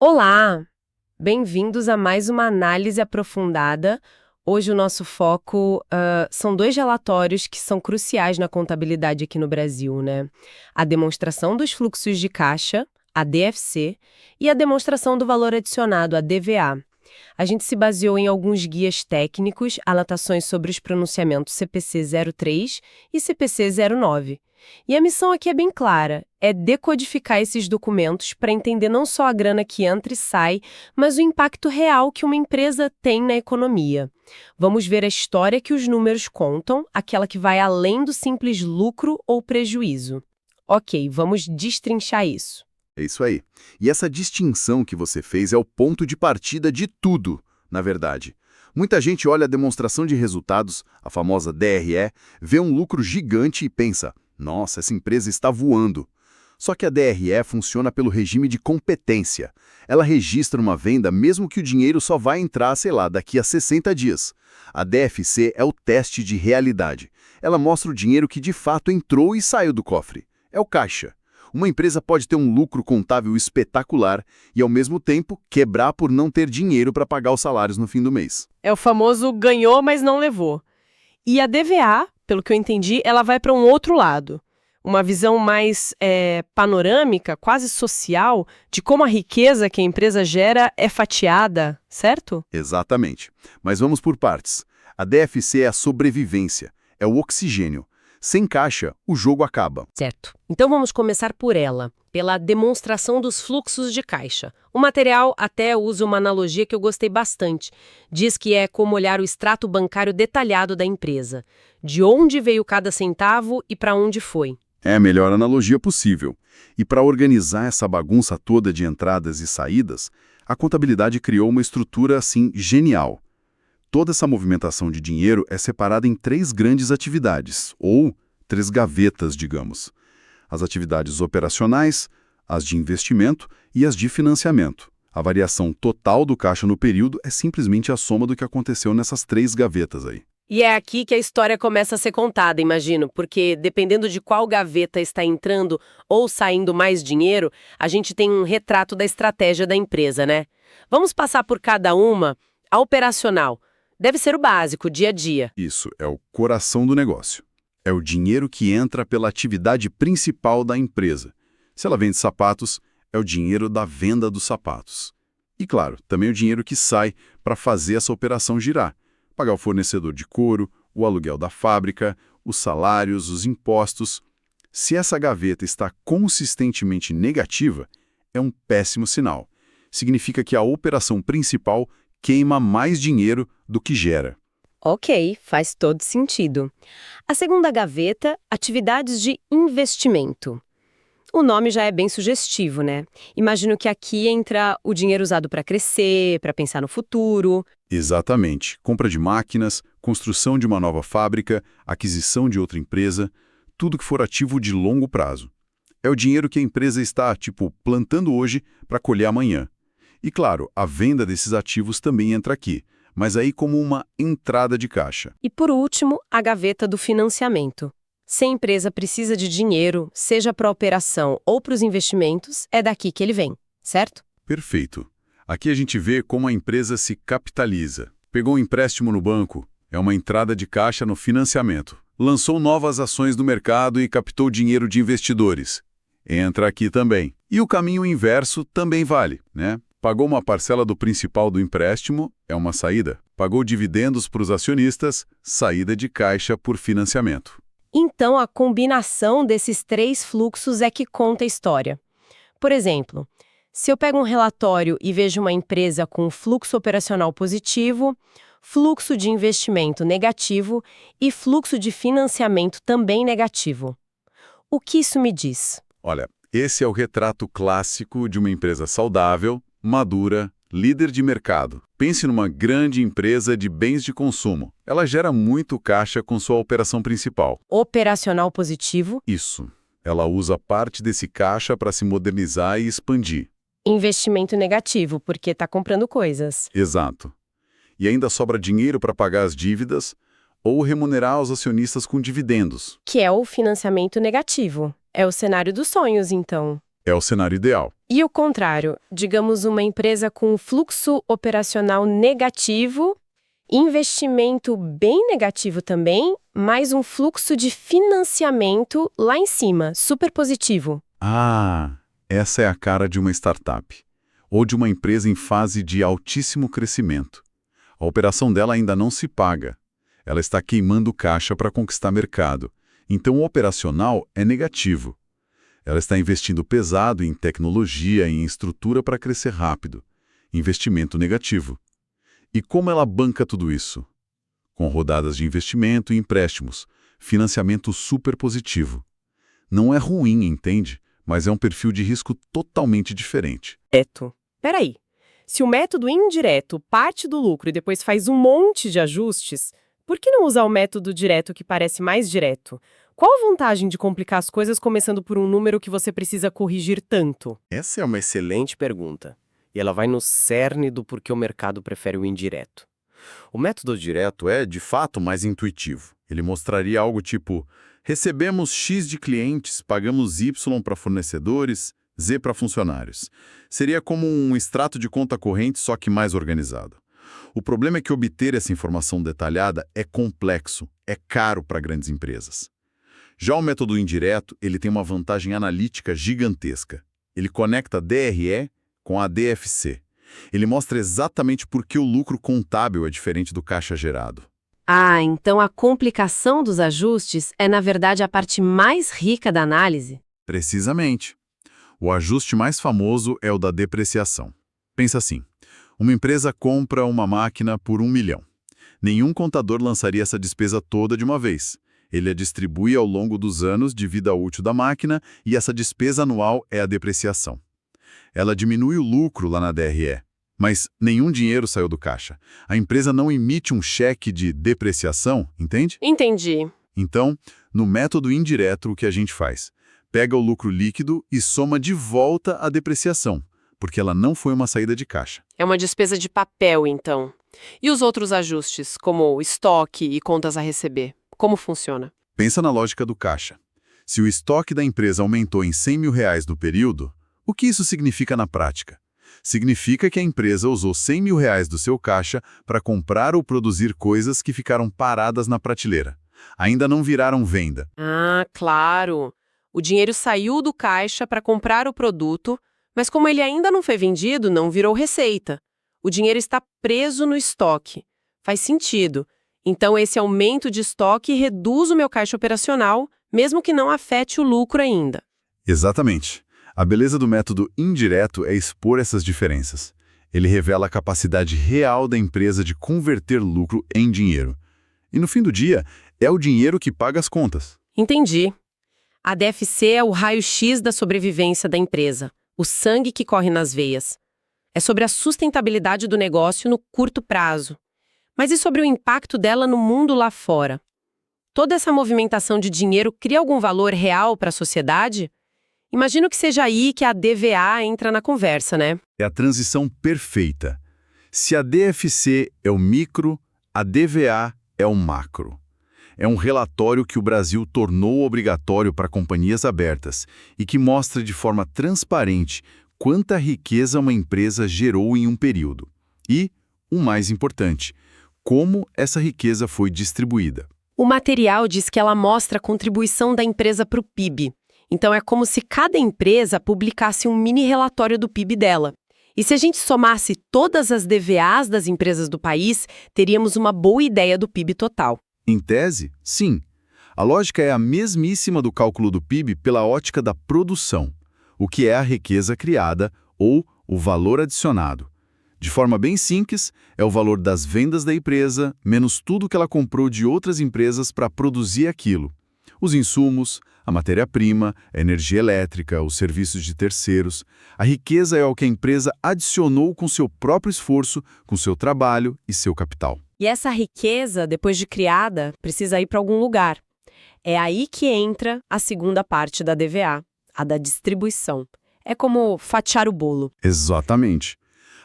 Olá! Bem-vindos a mais uma análise aprofundada. Hoje o nosso foco são dois relatórios que são cruciais na contabilidade aqui no Brasil, né? A demonstração dos fluxos de caixa, a DFC, e a demonstração do valor adicionado, a DVA. A gente se baseou em alguns guias técnicos, anotações sobre os pronunciamentos CPC 03 e CPC 09. E a missão aqui é bem clara, é decodificar esses documentos para entender não só a grana que entra e sai, mas o impacto real que uma empresa tem na economia. Vamos ver a história que os números contam, aquela que vai além do simples lucro ou prejuízo. Ok, vamos destrinchar isso. É isso aí. E essa distinção que você fez é o ponto de partida de tudo, na verdade. Muita gente olha a demonstração de resultados, a famosa DRE, vê um lucro gigante e pensa, nossa, essa empresa está voando. Só que a DRE funciona pelo regime de competência. Ela registra uma venda mesmo que o dinheiro só vai entrar, sei lá, daqui a 60 dias. A DFC é o teste de realidade. Ela mostra o dinheiro que de fato entrou e saiu do cofre. É o caixa. Uma empresa pode ter um lucro contábil espetacular e, ao mesmo tempo, quebrar por não ter dinheiro para pagar os salários no fim do mês. É o famoso ganhou, mas não levou. E a DVA, pelo que eu entendi, ela vai para um outro lado. Uma visão mais panorâmica, quase social, de como a riqueza que a empresa gera é fatiada, certo? Exatamente. Mas vamos por partes. A DFC é a sobrevivência, é o oxigênio. Sem caixa, o jogo acaba. Certo. Então vamos começar por ela, pela demonstração dos fluxos de caixa. O material até usa uma analogia que eu gostei bastante. Diz que é como olhar o extrato bancário detalhado da empresa. De onde veio cada centavo e para onde foi. É a melhor analogia possível. E para organizar essa bagunça toda de entradas e saídas, a contabilidade criou uma estrutura assim genial. Toda essa movimentação de dinheiro é separada em três grandes atividades, ou três gavetas, digamos. As atividades operacionais, as de investimento e as de financiamento. A variação total do caixa no período é simplesmente a soma do que aconteceu nessas três gavetas aí. E é aqui que a história começa a ser contada, imagino, porque dependendo de qual gaveta está entrando ou saindo mais dinheiro, a gente tem um retrato da estratégia da empresa, né? Vamos passar por cada uma. A operacional deve ser o básico, o dia a dia. Isso é o coração do negócio. É o dinheiro que entra pela atividade principal da empresa. Se ela vende sapatos, é o dinheiro da venda dos sapatos. E claro, também o dinheiro que sai para fazer essa operação girar. Pagar o fornecedor de couro, o aluguel da fábrica, os salários, os impostos. Se essa gaveta está consistentemente negativa, é um péssimo sinal. Significa que a operação principal queima mais dinheiro do que gera. Ok, faz todo sentido. A segunda gaveta, atividades de investimento. O nome já é bem sugestivo, né? Imagino que aqui entra o dinheiro usado para crescer, para pensar no futuro. Exatamente. Compra de máquinas, construção de uma nova fábrica, aquisição de outra empresa, tudo que for ativo de longo prazo. É o dinheiro que a empresa está, plantando hoje para colher amanhã. E claro, a venda desses ativos também entra aqui, mas aí como uma entrada de caixa. E por último, a gaveta do financiamento. Se a empresa precisa de dinheiro, seja para a operação ou para os investimentos, é daqui que ele vem, certo? Perfeito. Aqui a gente vê como a empresa se capitaliza. Pegou um empréstimo no banco, é uma entrada de caixa no financiamento. Lançou novas ações no mercado e captou dinheiro de investidores. Entra aqui também. E o caminho inverso também vale, né? Pagou uma parcela do principal do empréstimo, é uma saída. Pagou dividendos para os acionistas, saída de caixa por financiamento. Então, a combinação desses três fluxos é que conta a história. Por exemplo, se eu pego um relatório e vejo uma empresa com fluxo operacional positivo, fluxo de investimento negativo e fluxo de financiamento também negativo. O que isso me diz? Olha, esse é o retrato clássico de uma empresa saudável, madura, líder de mercado. Pense numa grande empresa de bens de consumo. Ela gera muito caixa com sua operação principal. Operacional positivo. Isso. Ela usa parte desse caixa para se modernizar e expandir. Investimento negativo, porque está comprando coisas. Exato. E ainda sobra dinheiro para pagar as dívidas ou remunerar os acionistas com dividendos. Que é o financiamento negativo. É o cenário dos sonhos, então. É o cenário ideal. E o contrário, digamos uma empresa com fluxo operacional negativo, investimento bem negativo também, mais um fluxo de financiamento lá em cima, super positivo. Ah, essa é a cara de uma startup. Ou de uma empresa em fase de altíssimo crescimento. A operação dela ainda não se paga. Ela está queimando caixa para conquistar mercado. Então o operacional é negativo. Ela está investindo pesado em tecnologia e em estrutura para crescer rápido. Investimento negativo. E como ela banca tudo isso? Com rodadas de investimento e empréstimos. Financiamento super positivo. Não é ruim, entende? Mas é um perfil de risco totalmente diferente. Peraí, se o método indireto parte do lucro e depois faz um monte de ajustes, por que não usar o método direto que parece mais direto? Qual a vantagem de complicar as coisas começando por um número que você precisa corrigir tanto? Essa é uma excelente pergunta. E ela vai no cerne do porquê o mercado prefere o indireto. O método direto é, de fato, mais intuitivo. Ele mostraria algo tipo: recebemos X de clientes, pagamos Y para fornecedores, Z para funcionários. Seria como um extrato de conta corrente, só que mais organizado. O problema é que obter essa informação detalhada é complexo, é caro para grandes empresas. Já o método indireto, ele tem uma vantagem analítica gigantesca. Ele conecta a DRE com a DFC. Ele mostra exatamente por que o lucro contábil é diferente do caixa gerado. Ah, então a complicação dos ajustes é, na verdade, a parte mais rica da análise? Precisamente. O ajuste mais famoso é o da depreciação. Pensa assim, uma empresa compra uma máquina por 1 milhão. Nenhum contador lançaria essa despesa toda de uma vez. Ele a distribui ao longo dos anos de vida útil da máquina e essa despesa anual é a depreciação. Ela diminui o lucro lá na DRE, mas nenhum dinheiro saiu do caixa. A empresa não emite um cheque de depreciação, entende? Entendi. Então, no método indireto, o que a gente faz? Pega o lucro líquido e soma de volta a depreciação, porque ela não foi uma saída de caixa. É uma despesa de papel, então. E os outros ajustes, como estoque e contas a receber? Como funciona? Pensa na lógica do caixa. Se o estoque da empresa aumentou em R$100 mil no período, o que isso significa na prática? Significa que a empresa usou R$100 mil do seu caixa para comprar ou produzir coisas que ficaram paradas na prateleira. Ainda não viraram venda. Ah, claro. O dinheiro saiu do caixa para comprar o produto, mas como ele ainda não foi vendido, não virou receita. O dinheiro está preso no estoque. Faz sentido. Então, esse aumento de estoque reduz o meu caixa operacional, mesmo que não afete o lucro ainda. Exatamente. A beleza do método indireto é expor essas diferenças. Ele revela a capacidade real da empresa de converter lucro em dinheiro. E no fim do dia, é o dinheiro que paga as contas. Entendi. A DFC é o raio-x da sobrevivência da empresa, o sangue que corre nas veias. É sobre a sustentabilidade do negócio no curto prazo. Mas e sobre o impacto dela no mundo lá fora? Toda essa movimentação de dinheiro cria algum valor real para a sociedade? Imagino que seja aí que a DVA entra na conversa, né? É a transição perfeita. Se a DFC é o micro, a DVA é o macro. É um relatório que o Brasil tornou obrigatório para companhias abertas e que mostra de forma transparente quanta riqueza uma empresa gerou em um período. E, o mais importante, como essa riqueza foi distribuída. O material diz que ela mostra a contribuição da empresa para o PIB. Então é como se cada empresa publicasse um mini relatório do PIB dela. E se a gente somasse todas as DVAs das empresas do país, teríamos uma boa ideia do PIB total. Em tese, sim. A lógica é a mesmíssima do cálculo do PIB pela ótica da produção, o que é a riqueza criada ou o valor adicionado. De forma bem simples, é o valor das vendas da empresa menos tudo que ela comprou de outras empresas para produzir aquilo. Os insumos, a matéria-prima, a energia elétrica, os serviços de terceiros. A riqueza é o que a empresa adicionou com seu próprio esforço, com seu trabalho e seu capital. E essa riqueza, depois de criada, precisa ir para algum lugar. É aí que entra a segunda parte da DVA, a da distribuição. É como fatiar o bolo. Exatamente.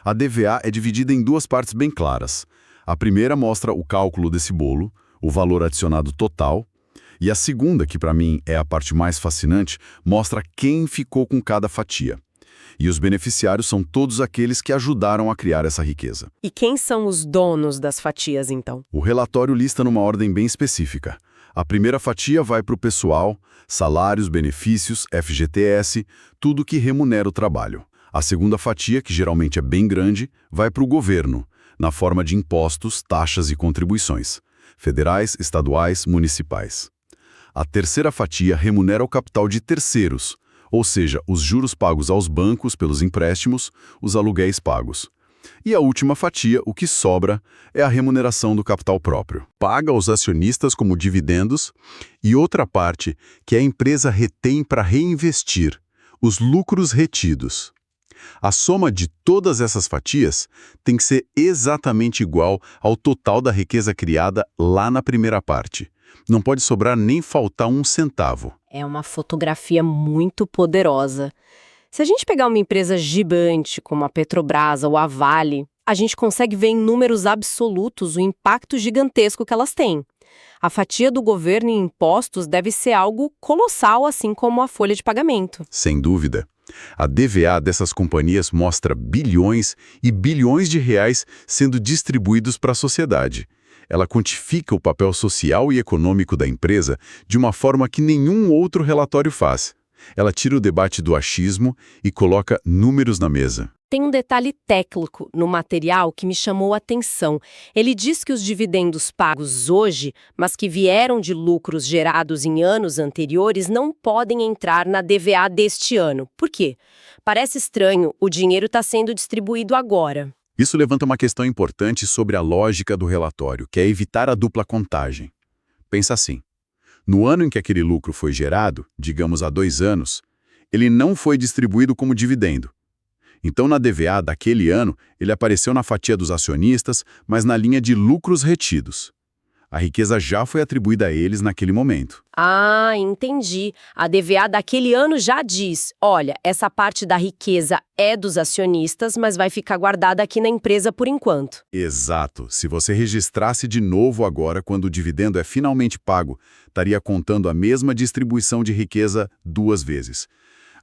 A DVA é dividida em duas partes bem claras. A primeira mostra o cálculo desse bolo, o valor adicionado total, E a segunda, que para mim é a parte mais fascinante, mostra quem ficou com cada fatia. E os beneficiários são todos aqueles que ajudaram a criar essa riqueza. E quem são os donos das fatias, então? O relatório lista numa ordem bem específica. A primeira fatia vai para o pessoal, salários, benefícios, FGTS, tudo que remunera o trabalho. A segunda fatia, que geralmente é bem grande, vai para o governo, na forma de impostos, taxas e contribuições, federais, estaduais, municipais. A terceira fatia remunera o capital de terceiros, ou seja, os juros pagos aos bancos pelos empréstimos, os aluguéis pagos. E a última fatia, o que sobra, é a remuneração do capital próprio. Paga aos acionistas como dividendos e outra parte que a empresa retém para reinvestir, os lucros retidos. A soma de todas essas fatias tem que ser exatamente igual ao total da riqueza criada lá na primeira parte. Não pode sobrar nem faltar um centavo. É uma fotografia muito poderosa. Se a gente pegar uma empresa gigante como a Petrobras ou a Vale, a gente consegue ver em números absolutos o impacto gigantesco que elas têm. A fatia do governo em impostos deve ser algo colossal, assim como a folha de pagamento. Sem dúvida. A DVA dessas companhias mostra bilhões e bilhões de reais sendo distribuídos para a sociedade. Ela quantifica o papel social e econômico da empresa de uma forma que nenhum outro relatório faz. Ela tira o debate do achismo e coloca números na mesa. Tem um detalhe técnico no material que me chamou a atenção. Ele diz que os dividendos pagos hoje, mas que vieram de lucros gerados em anos anteriores, não podem entrar na DVA deste ano. Por quê? Parece estranho, o dinheiro está sendo distribuído agora. Isso levanta uma questão importante sobre a lógica do relatório, que é evitar a dupla contagem. Pensa assim. No ano em que aquele lucro foi gerado, digamos há 2 anos, ele não foi distribuído como dividendo. Então, na DVA daquele ano, ele apareceu na fatia dos acionistas, mas na linha de lucros retidos. A riqueza já foi atribuída a eles naquele momento. Ah, entendi. A DVA daquele ano já diz, olha, essa parte da riqueza é dos acionistas, mas vai ficar guardada aqui na empresa por enquanto. Exato. Se você registrasse de novo agora, quando o dividendo é finalmente pago, estaria contando a mesma distribuição de riqueza 2 vezes.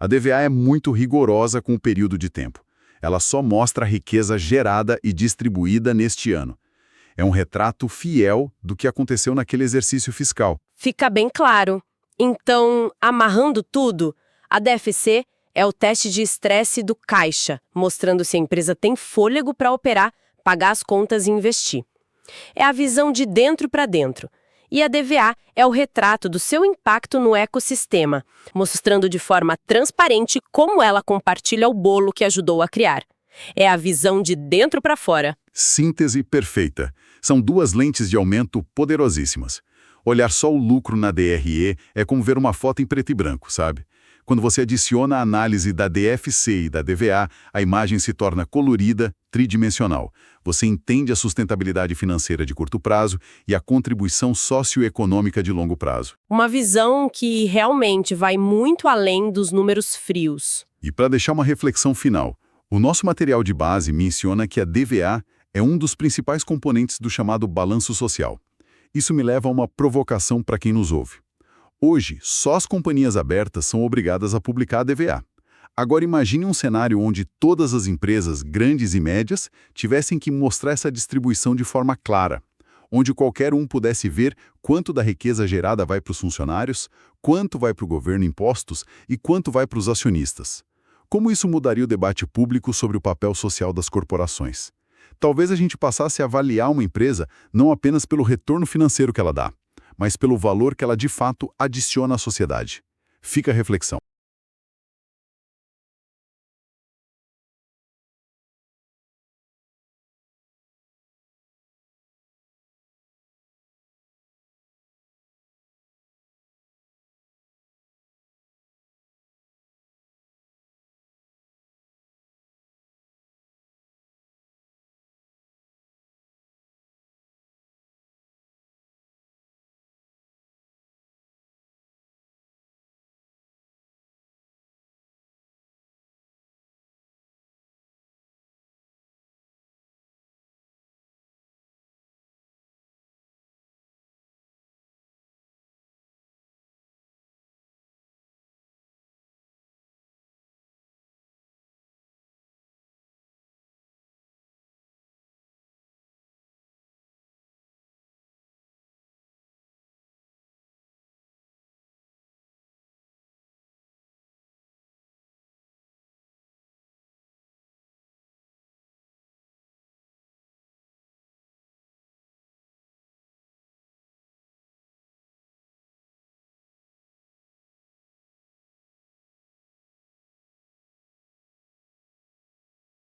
A DVA é muito rigorosa com o período de tempo. Ela só mostra a riqueza gerada e distribuída neste ano. É um retrato fiel do que aconteceu naquele exercício fiscal. Fica bem claro. Então, amarrando tudo, a DFC é o teste de estresse do caixa, mostrando se a empresa tem fôlego para operar, pagar as contas e investir. É a visão de dentro para dentro. E a DVA é o retrato do seu impacto no ecossistema, mostrando de forma transparente como ela compartilha o bolo que ajudou a criar. É a visão de dentro para fora. Síntese perfeita. São 2 lentes de aumento poderosíssimas. Olhar só o lucro na DRE é como ver uma foto em preto e branco, sabe? Quando você adiciona a análise da DFC e da DVA, a imagem se torna colorida, tridimensional. Você entende a sustentabilidade financeira de curto prazo e a contribuição socioeconômica de longo prazo. Uma visão que realmente vai muito além dos números frios. E para deixar uma reflexão final, o nosso material de base menciona que a DVA é um dos principais componentes do chamado balanço social. Isso me leva a uma provocação para quem nos ouve. Hoje, só as companhias abertas são obrigadas a publicar a DVA. Agora imagine um cenário onde todas as empresas, grandes e médias, tivessem que mostrar essa distribuição de forma clara, onde qualquer um pudesse ver quanto da riqueza gerada vai para os funcionários, quanto vai para o governo em impostos e quanto vai para os acionistas. Como isso mudaria o debate público sobre o papel social das corporações? Talvez a gente passasse a avaliar uma empresa não apenas pelo retorno financeiro que ela dá, mas pelo valor que ela de fato adiciona à sociedade. Fica a reflexão.